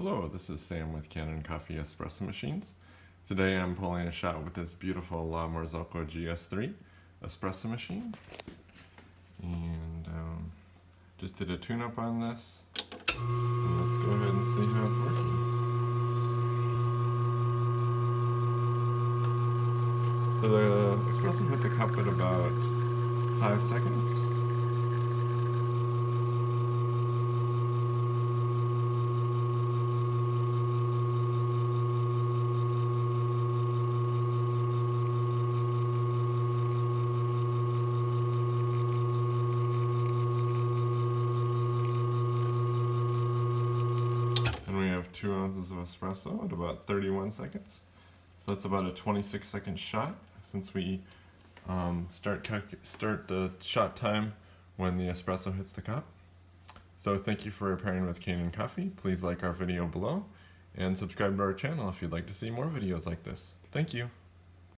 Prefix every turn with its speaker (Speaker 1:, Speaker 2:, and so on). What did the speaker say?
Speaker 1: Hello, this is Sam with Canon Coffee Espresso Machines. Today I'm pulling a shot with this beautiful Marzocco GS3 espresso machine. And just did a tune-up on this. And let's go ahead and see how it's working. So the espresso hit the cup at about 5 seconds. And we have 2 ounces of espresso at about 31 seconds. So that's about a 26-second shot since we start the shot time when the espresso hits the cup. So thank you for pairing with Canon Coffee. Please like our video below and subscribe to our channel if you'd like to see more videos like this. Thank you.